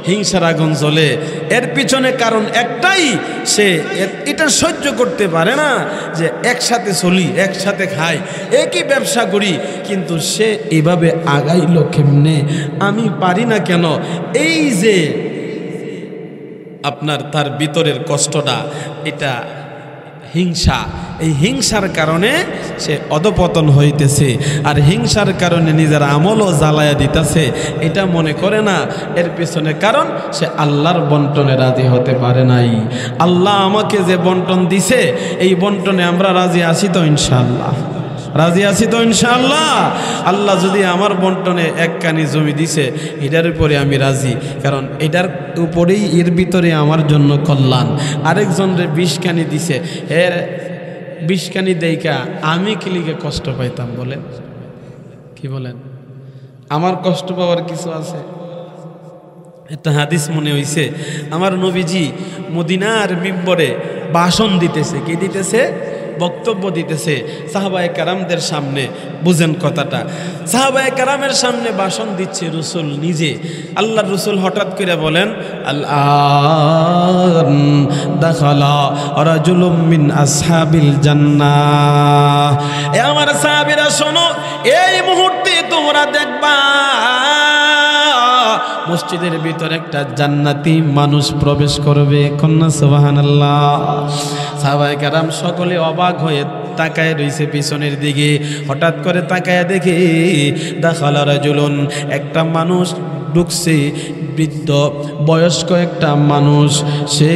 হিংসার আগুন জ্বলে। এর পিছনে কারণ একটাই, সে এটা সহ্য করতে পারে না যে একসাথে চলি, একসাথে খাই, একই ব্যবসা করি, কিন্তু সে এভাবে আগাইল কেমনে, আমি পারি না কেন। এই যে আপনার তার ভিতরের কষ্টটা, এটা হিংসা। এই হিংসার কারণে সে অধপতন হইতেছে, আর হিংসার কারণে নিজের আমলও জ্বালায়া দিতেছে। এটা মনে করে না, এর পেছনে কারণ সে আল্লাহর বন্টনে রাজি হতে পারে নাই। আল্লাহ আমাকে যে বন্টন দিছে, এই বন্টনে আমরা রাজি আছি তো ইনশাআল্লাহ? রাজি আছি তো ইনশাআল্লাহ? আল্লাহ যদি আমার বন্টনে 1 কানি জমি দিছে, এটার উপরে আমি রাজি, কারণ এটার উপরেই এর ভিতরে আমার জন্য কল্যাণ। আরেকজনের 20 কানি দিছে, এর 20 কানি দেইকা আমি কি লিগে কষ্ট পাইতাম বলেন? কি বলেন? আমার কষ্ট পাওয়ার কিছু আছে? একটা হাদিস মনে হইছে, আমার নবীজি মদিনার মিম্বরে ভাষণ দিতেছে। কি দিতেছে? বক্তব্য দিতেছে সাহাবায়ে কেরামদের সামনে। বুঝেন কথাটা? সাহাবায়ে কেরামের সামনে ভাষণ দিচ্ছে রাসূল নিজে। আল্লাহর রাসূল হঠাৎ করে বলেন, আল-আন দাখালা রাজুলুম মিন আসহাবিল জান্নাহ। এ আমার সাহাবীরা শোনো, এই মুহূর্তে তোমরা দেখবা মসজিদের ভিতরে একটা জান্নাতি মানুষ প্রবেশ করবে। কন্যা সুবহানাল্লাহ। সাহাবায়ে কেরাম সকলে অবাক হয়ে তাকায় রইছে পিছনের দিকে। হঠাৎ করে তাকায় দেখে দাখালা রাজুলুন, একটা মানুষ ঢুকছে, বৃদ্ধ বয়স্ক একটা মানুষ। সে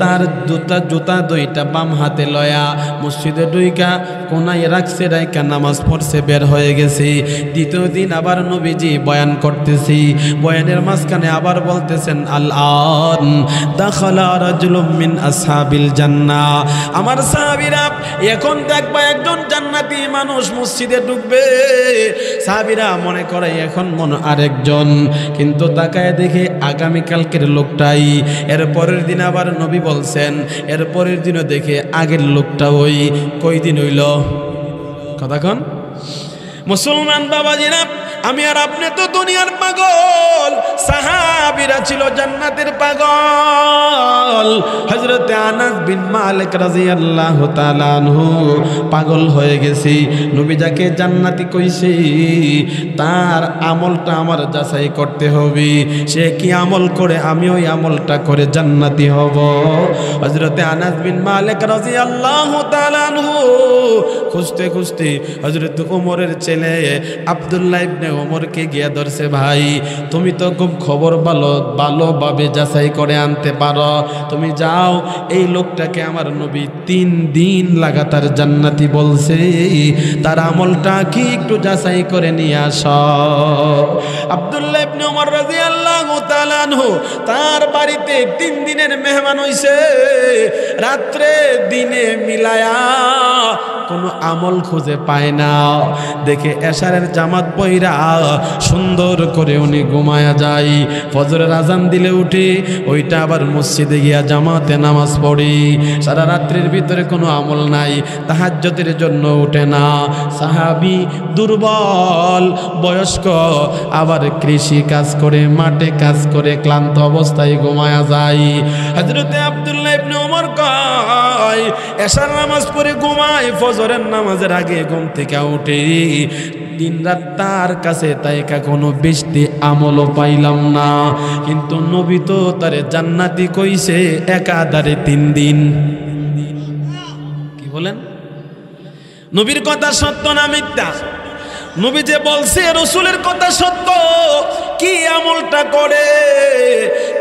তার জুতা 2টা বাম হাতে লয়া মসজিদে ঢুইকা কোনায় রাখছে, রাইকা নামাজ পড়ছে, বের হয়ে গেছে। দ্বিতীয় দিন আবার নবীজি বয়ান করতেছি, বয়ানের মাঝখানে আবার বলতেছেন, আল-আন দাখালা রাজুলুম মিন আসহাবিল জান্নাহ। আমার সাহাবীরা এখন দেখবা একজন জান্নাতি মানুষ মসজিদে ঢুকবে। সাহাবীরা মনে করে এখন মনে আরেকজন, কিন্তু তাকায় দেখে আগামীকালকের লোকটাই। এর পরের দিন আবার নবী বলছেন, এর পরের দিনও দেখে আগের লোকটা। ওই কয়দিন হইল? কতক্ষণ? মুসলমান বাবাজিরা, আমি আর আপনি তো দুনিয়ার পাগল, সাহাবীরা ছিল জান্নাতের পাগল। হযরত আনাস বিন মালিক রাদিয়াল্লাহু তাআলা আনহু পাগল হয়ে গেছে। নবী যাকে জান্নাতি কইছে, তার আমলটা আমার যাচাই করতে হবে। সে কি আমল করে আমি ওই আমলটা করে জান্নাতি হব। হযরত আনাস বিন মালিক রাদিয়াল্লাহু তাআলা আনহু খুঁজতে খুঁজতে হযরত ওমরের ছেলে আব্দুল্লাহ ইবনে ওমরকে গিয়া ধরছে, ভাই তুমি তো খুব খবর ভালোভাবে যাচাই করে আনতে পারো, তুমি যাও এই লোকটাকে আমার নবী 3 দিন লাগাতার জান্নাতি বলছে, তার আমলটা কি একটু যাচাই করে নিয়ে আসো। আব্দুল্লাহ ইবনে ওমর রাদিয়াল্লাহু তাআলা আনহু তার বাড়িতে 3 দিনের মেহমান হইছে, রাত্রে দিনে মিলায়া কোনো আমল খুঁজে পায় না, দেখে এশারের জামাত পইরা সুন্দর করে উনি ঘুমায়া যায়। ফজরের আজান দিলে উঠে ওইটা আবার মসজিদে গিয়া জামাতে নামাজ পড়ি, সারা রাত্রির ভিতরে কোনো আমল নাই, তাহাজ্জুদের জন্য উঠে না। সাহাবী দুর্বল বয়স্ক, আবার কৃষি কাজ করে মাঠে কাজ করে ক্লান্ত অবস্থায় ঘুমায়া যায়। হযরতে আব্দুল্লাহ ইবনে ওমর কয় এশার নামাজ পড়ে ঘুমায়, ফজরের নামাজের আগে ঘুম থেকে উঠে দিন রাত তার কাছে তাই কোনো বৃষ্টি আমলও পাইলাম না, কিন্তু নবী তো তারে জান্নাতি কইছে একাধারে 3 দিন। কি বলেন? নবীর কথা সত্য না মিথ্যা? নবী যে বলছে রাসূলের কথা সত্য। কি আমলটা করে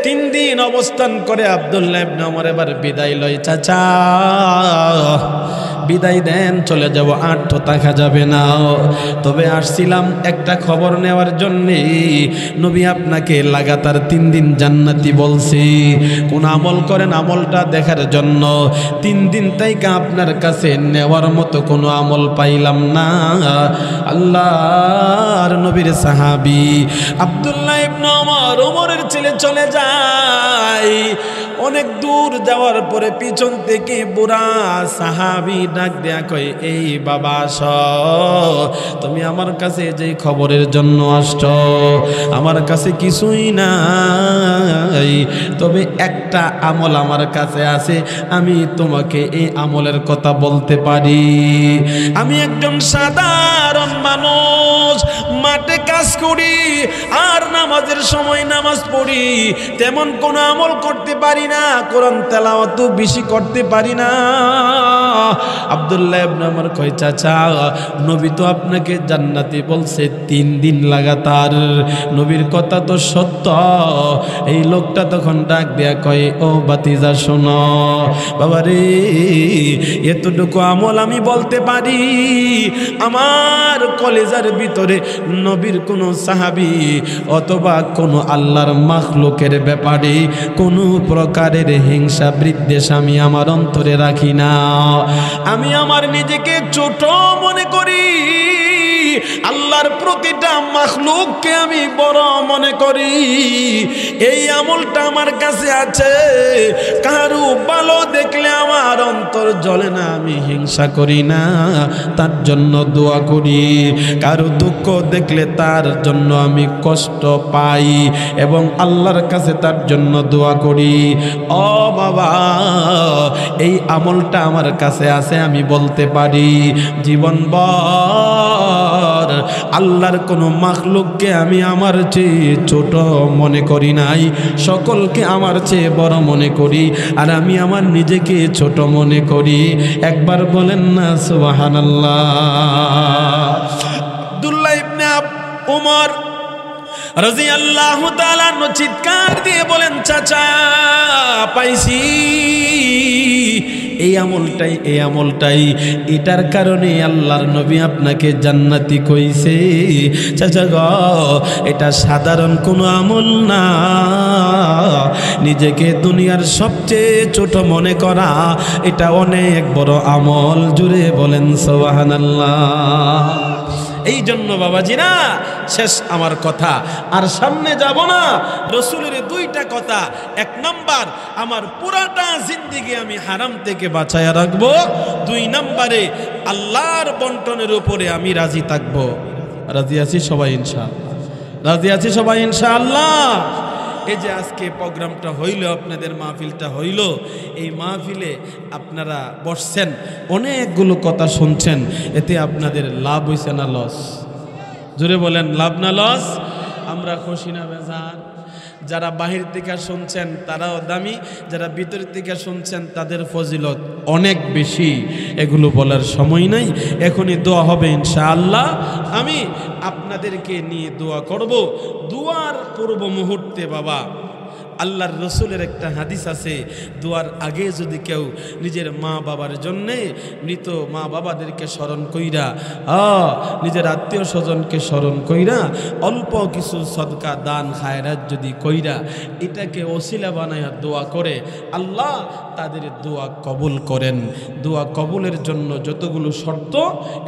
3 দিন অবস্থান করে আব্দুল্লাহ ইবনে ওমর এবার বিদায় লয়, চাচা বিদায় দেন, চলে যাব, আর তো থাকা যাবে না, তবে আসছিলাম একটা খবর নেওয়ার জন্যে, নবী আপনাকে লাগাতার 3 দিন জান্নাতি বলছি, কোন আমল করেন আমলটা দেখার জন্য। 3 দিন তাইকা আপনার কাছে নেওয়ার মতো কোনো আমল পাইলাম না। আল্লাহর নবীর সাহাবী আব্দুল্লাহ ইবনে ওমর ওমরের ছেলে চলে যায়। অনেক দূর যাওয়ার পরে পিছন থেকে বুড়া সাহাবী ডাক দেয়া কয়, এই বাবা তুমি আমার কাছে যে খবরের জন্য আসছো, আমার কাছে কিছুই নাই, তবে একটা আমল আমার কাছে আছে, আমি তোমাকে এই আমলের কথা বলতে পারি। আমি একজন সাধারণ মানুষ, মাঠে কাজ করি আর নামাজের সময় নামাজ পড়ি, তেমন কোনো আমল করতে পারি না, কোরআন তেলাওয়াত বেশি করতে পারি না। আব্দুল্লাহ ইবনে ওমর কয়, চাচা নবী তো আপনাকে জান্নাতি বলছে 3 দিন লাগাতার, নবীর কথা তো সত্য। এই লোকটা তখন ডাক দেয়া কয়, ও বাতিজা শোনো, বাবারে এতটুকু আমল আমি বলতে পারি, আমার কলেজার ভিতরে নবীর কোনো সাহাবী অথবা কোনো আল্লাহর মাখলুকের ব্যাপারে কোনো প্রকারের হিংসা বিদ্বেষ আমি আমার অন্তরে রাখি না। আমি আমার নিজেকে ছোট মনে করি, আল্লাহর প্রতিটা মাখলুককে আমি বড় মনে করি। এই আমলটা আমার কাছে আছে, কারো ভালো দেখলে আমার অন্তর জ্বলে না, আমি হিংসা করি না, তার জন্য দোয়া করি। কারো দুঃখ দেখলে তার জন্য আমি কষ্ট পাই এবং আল্লাহর কাছে তার জন্য দোয়া করি। ও বাবা, এই আমলটা আমার কাছে আছে, আমি বলতে পারি। জীবনভর আল্লাহর কোনো মাখলুককে আমি আমার চেয়ে ছোট মনে করি নাই, সকলকে আমার চেয়ে বড় মনে করি, আর আমি আমার নিজেকে ছোট মনে করি। একবার বলেন না সুবহানাল্লাহ। আব্দুল্লাহ ইবনে ওমর রাদিয়াল্লাহু তাআলা চিৎকার দিয়ে বলেন, চাচা পাইছি, এই আমলটাই এটার কারণে আল্লাহর নবী আপনাকে জান্নাতি কইছে। চাচা গো, এটা সাধারণ কোনো আমল না, নিজেকে দুনিয়ার সবচেয়ে ছোট মনে করা এটা অনেক বড় আমল। জুড়ে বলেন সুবহানাল্লাহ। এই জন্য বাবাজিরা, শেষ আমার কথা, আর সামনে যাব না। রসুলের 2টা কথা, 1 নাম্বার আমার পুরাটা জিন্দেগি আমি হারাম থেকে বাঁচায়া রাখবো, 2 নাম্বারে আল্লাহর বন্টনের উপরে আমি রাজি থাকবো। রাজি আছি সবাই ইনশাআল্লাহ? রাজি আছি সবাই ইনশাআল্লাহ? এই যে আজকে প্রোগ্রামটা হইল, আপনাদের মাহফিলটা হইল, এই মাহফিলে আপনারা বসছেন, অনেকগুলো কথা শুনছেন, এতে আপনাদের লাভ হইছে না লস? জোরে বলেন, লাভ না লস? আমরা খুশি না বেজার? যারা বাহির থেকে শুনছেন তারাও দামি, যারা ভিতর থেকে শুনছেন তাদের ফজিলত অনেক বেশি। এগুলো বলার সময় নাই, এখনই দোয়া হবে ইনশাআল্লাহ। আমি আপনাদেরকে নিয়ে দোয়া করব। দোয়ার পূর্ব মুহূর্তে বাবা, আল্লাহর রসুলের একটা হাদিস আছে, দোয়ার আগে যদি কেউ নিজের মা বাবার জন্যে, মৃত মা বাবাদেরকে স্মরণ কইরা, নিজের আত্মীয় স্বজনকে স্মরণ কইরা অল্প কিছু সদকা দান খায়রাত যদি কইরা এটাকে ওসিলা বানায়া দোয়া করে, আল্লাহ তাদের দোয়া কবুল করেন। দোয়া কবুলের জন্য যতগুলো শর্ত,